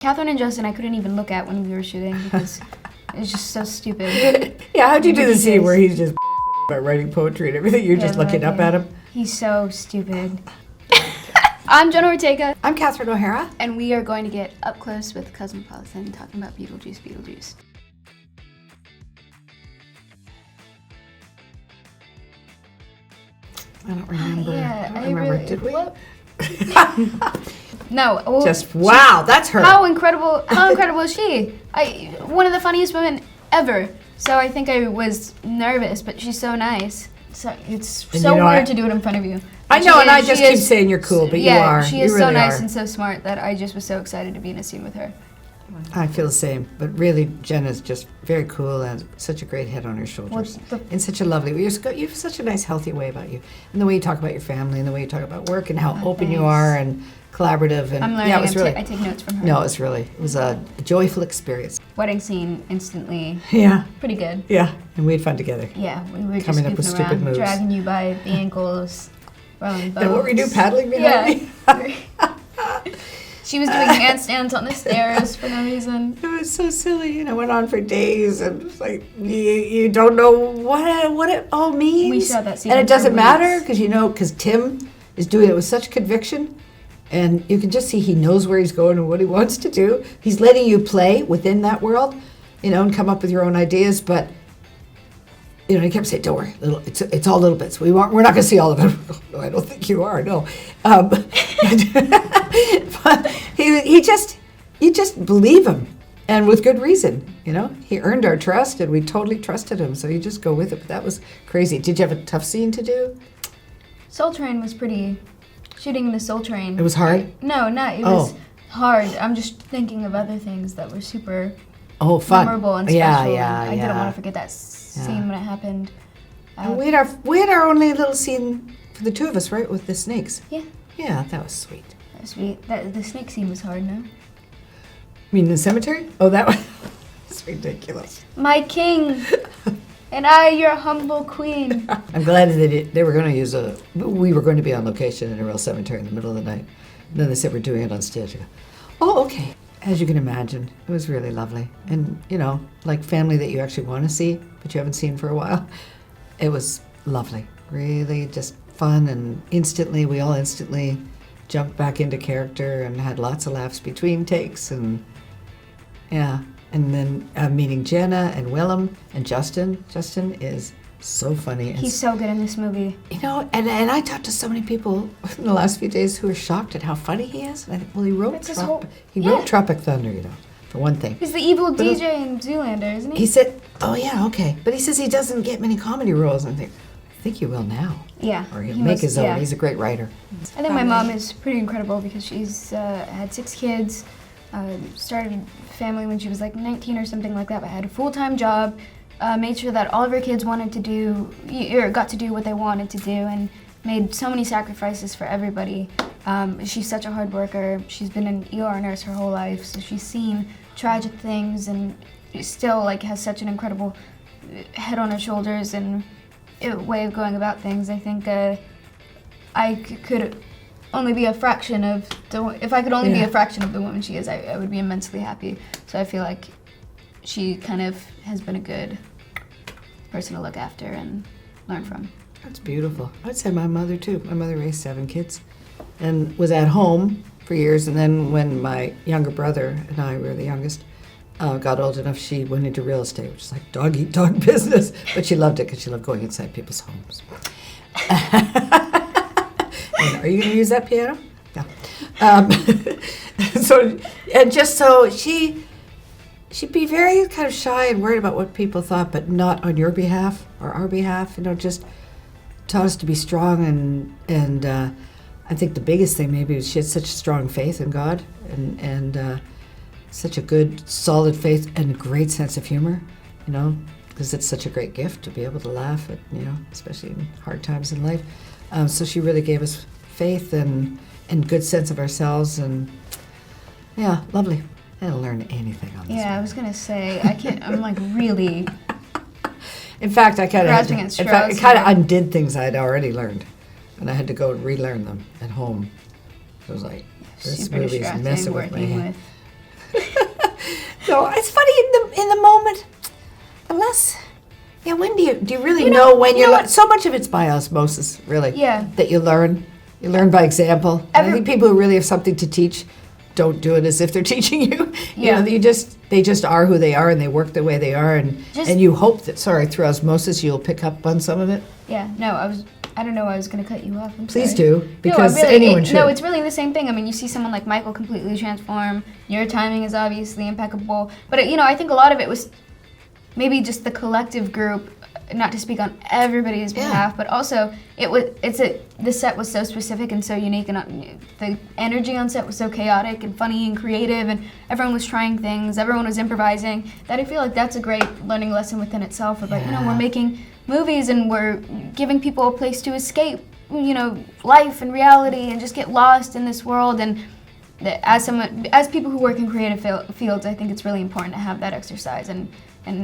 Catherine and Justin, I couldn't even look at when we were shooting because it was just so stupid. Yeah, how'd you do the scene where he's just about writing poetry and everything? You're just looking up at him? He's so stupid. I'm Jenna Ortega. I'm Catherine O'Hara. And we are going to get up close with Cosmopolitan talking about Beetlejuice Beetlejuice. I don't remember. Yeah, I don't remember. Did we? No. Well, just wow, that's her. How incredible is she? One of the funniest women ever. So I think I was nervous, but she's so nice. So it's so weird to do it in front of you. I know, and I just keep saying you're cool, but you are. She is so nice and so smart that I just was so excited to be in a scene with her. I feel the same, but really, Jenna's just very cool and such a great head on her shoulders. And such a lovely way. You have such a nice, healthy way about you. And the way you talk about your family and the way you talk about work and how open you are and collaborative. And I'm learning. it was really, I take notes from her. No, it was a joyful experience. Wedding scene, instantly. Yeah. Pretty good. Yeah, and we had fun together. Yeah, we were coming up with stupid moves. Dragging you by the ankles, rolling boats. And what were you doing, paddling behind me? She was doing handstands on the stairs for no reason. It was so silly, and it went on for days, and it's like you don't know what it all means. We saw that scene, and it doesn't matter because Tim is doing it with such conviction, and you can just see he knows where he's going and what he wants to do. He's letting you play within that world, and come up with your own ideas, but. He kept saying, "Don't worry, it's all little bits. We're not going to see all of it." No, I don't think you are. No, but you just believe him, and with good reason. He earned our trust, and we totally trusted him. So you just go with it. But that was crazy. Did you have a tough scene to do? Soul Train was pretty. Shooting in the Soul Train. It was hard. No, not. It was hard. I'm just thinking of other things that were super. Fun. Memorable and special. Yeah. I didn't want to forget that scene when it happened. We had our only little scene for the two of us, right, with the snakes. Yeah. Yeah, that was sweet. That was sweet. The snake scene was hard, no? You mean in the cemetery? Oh, that was ridiculous. My king, and I, your humble queen. I'm glad that they were going to use we were going to be on location in a real cemetery in the middle of the night. And then they said we're doing it on stage. I go, oh, okay. As you can imagine, it was really lovely. And, like family that you actually want to see, but you haven't seen for a while. It was lovely. Really just fun, and we all instantly jumped back into character and had lots of laughs between takes. And, yeah. And then meeting Jenna and Willem and Justin. Justin is so funny. He's so good in this movie. And I talked to so many people in the last few days who are shocked at how funny he is. And I think, well, he wrote Tropic Thunder, for one thing. He's the evil DJ in Zoolander, isn't he? He said, oh yeah, okay. But he says he doesn't get many comedy roles. And I think he will now. Yeah. Or he'll make his own. Yeah. He's a great writer. I think my mom is pretty incredible because she's had 6 kids, started a family when she was like 19 or something like that, but had a full-time job. Made sure that all of her kids got to do what they wanted to do, and made so many sacrifices for everybody. She's such a hard worker. She's been an ER nurse her whole life, so she's seen tragic things, and still has such an incredible head on her shoulders and way of going about things. I think I could only be a fraction of if I could only be a fraction of the woman she is, I would be immensely happy. So I feel like she kind of has been a good person to look after and learn from. That's beautiful. I'd say my mother too. My mother raised 7 kids and was at home for years. And then when my younger brother and I were the youngest, got old enough, she went into real estate, which is like dog eat dog business. But she loved it because she loved going inside people's homes. Are you going to use that piano? No. She'd be very kind of shy and worried about what people thought, but not on your behalf or our behalf. Just taught us to be strong, and I think the biggest thing maybe was she had such strong faith in God and such a good, solid faith and a great sense of humor, because it's such a great gift to be able to laugh at, especially in hard times in life. So she really gave us faith and good sense of ourselves, and yeah, lovely. I didn't learn anything on this. Yeah, I was gonna say I'm like really. In fact, I kind of undid things I'd already learned, and I had to go and relearn them at home. It was like this movie's messing with my head. No, it's funny in the moment. Unless, yeah, when do you really know when you're so much of it's by osmosis, really. Yeah. That you learn by example. And I think people who really have something to teach don't do it as if they're teaching you. You know, they just are who they are and they work the way they are, and you hope that through osmosis you'll pick up on some of it. Yeah. No, I don't know why I was going to cut you off. Please do, because anyone should. No, it's really the same thing. I mean, you see someone like Michael completely transform. Your timing is obviously impeccable. But, I think a lot of it was maybe just the collective group, not to speak on everybody's behalf, but also the set was so specific and so unique, and the energy on set was so chaotic and funny and creative, and everyone was trying things, everyone was improvising, that I feel like that's a great learning lesson within itself about, we're making movies and we're giving people a place to escape, life and reality and just get lost in this world. And as people who work in creative fields, I think it's really important to have that exercise and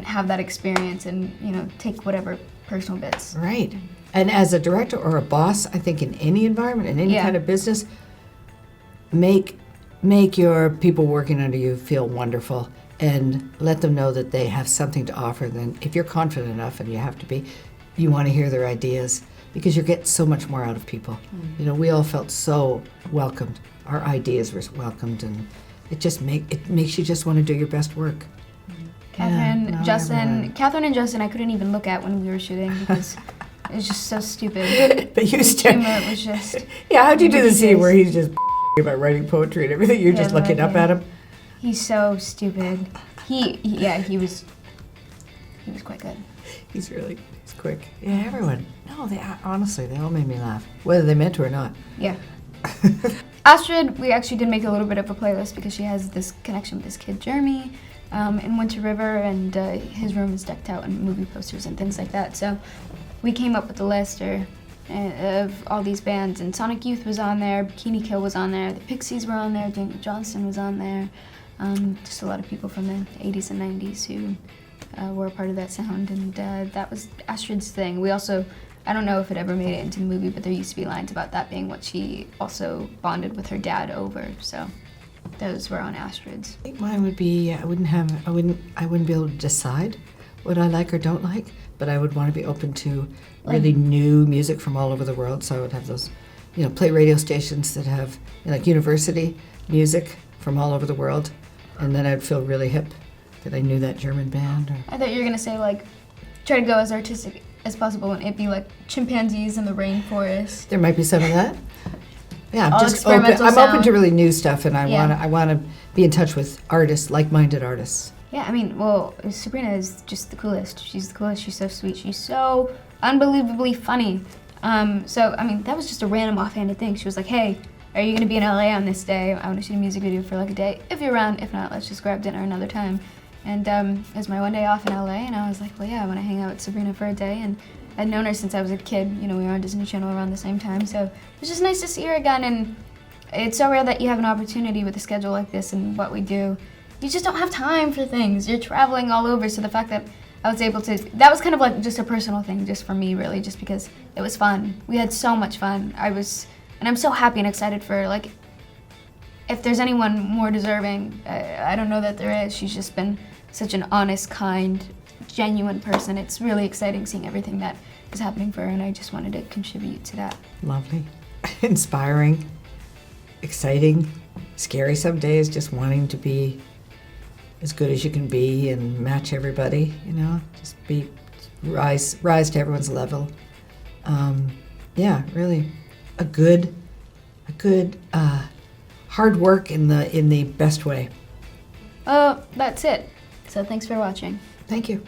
have that experience and, take whatever personal bits. Right. And as a director or a boss, I think in any environment, in any kind of business, make your people working under you feel wonderful and let them know that they have something to offer. Then if you're confident enough, and you have to be, you want to hear their ideas, because you get so much more out of people. We all felt so welcomed. Our ideas were welcomed, and it makes you just want to do your best work. Catherine and Justin, I couldn't even look at when we were shooting because it was just so stupid. But you it was just. Yeah, how'd you do the scene where he's just about writing poetry and everything? You're just looking up at him. He's so stupid. He was quite good. He's quick. Yeah, everyone. No, honestly, they all made me laugh, whether they meant to or not. Yeah. Astrid, we actually did make a little bit of a playlist because she has this connection with this kid, Jeremy, in Winter River, and his room is decked out in movie posters and things like that. So we came up with a list of all these bands, and Sonic Youth was on there, Bikini Kill was on there, the Pixies were on there, Daniel Johnston was on there, just a lot of people from the 80s and 90s who were a part of that sound, and that was Astrid's thing. We also, I don't know if it ever made it into the movie, but there used to be lines about that being what she also bonded with her dad over, so those were on Astrid's. I think mine would be, I wouldn't be able to decide what I like or don't like, but I would want to be open to really new music from all over the world. So I would have those, play radio stations that have like university music from all over the world, and then I'd feel really hip that I knew that German band. I thought you were gonna say try to go as artistic as possible, and it'd be like chimpanzees in the rainforest. There might be some of that. Yeah, I'm just open. I'm open to really new stuff, and I want to be in touch with artists, like-minded artists. Yeah, I mean, Sabrina is just the coolest. She's the coolest. She's so sweet. She's so unbelievably funny. That was just a random offhanded thing. She was like, "Hey, are you gonna be in LA on this day? I want to shoot a music video for a day. If you're around, if not, let's just grab dinner another time." And it was my one day off in LA, and I was like, "Well, yeah, I want to hang out with Sabrina for a day." And I'd known her since I was a kid. We were on Disney Channel around the same time, so it was just nice to see her again. And it's so rare that you have an opportunity with a schedule like this and what we do. You just don't have time for things. You're traveling all over, so the fact that I was able to, that was kind of like just a personal thing, just for me, really, just because it was fun. We had so much fun. And I'm so happy and excited for, if there's anyone more deserving, I don't know that there is. She's just been such an honest, kind, genuine person. It's really exciting seeing everything that is happening for her, and I just wanted to contribute to that. Lovely. Inspiring, exciting, scary some days, just wanting to be as good as you can be and match everybody, just rise to everyone's level. Really a good hard work in the best way. That's it. So thanks for watching. Thank you.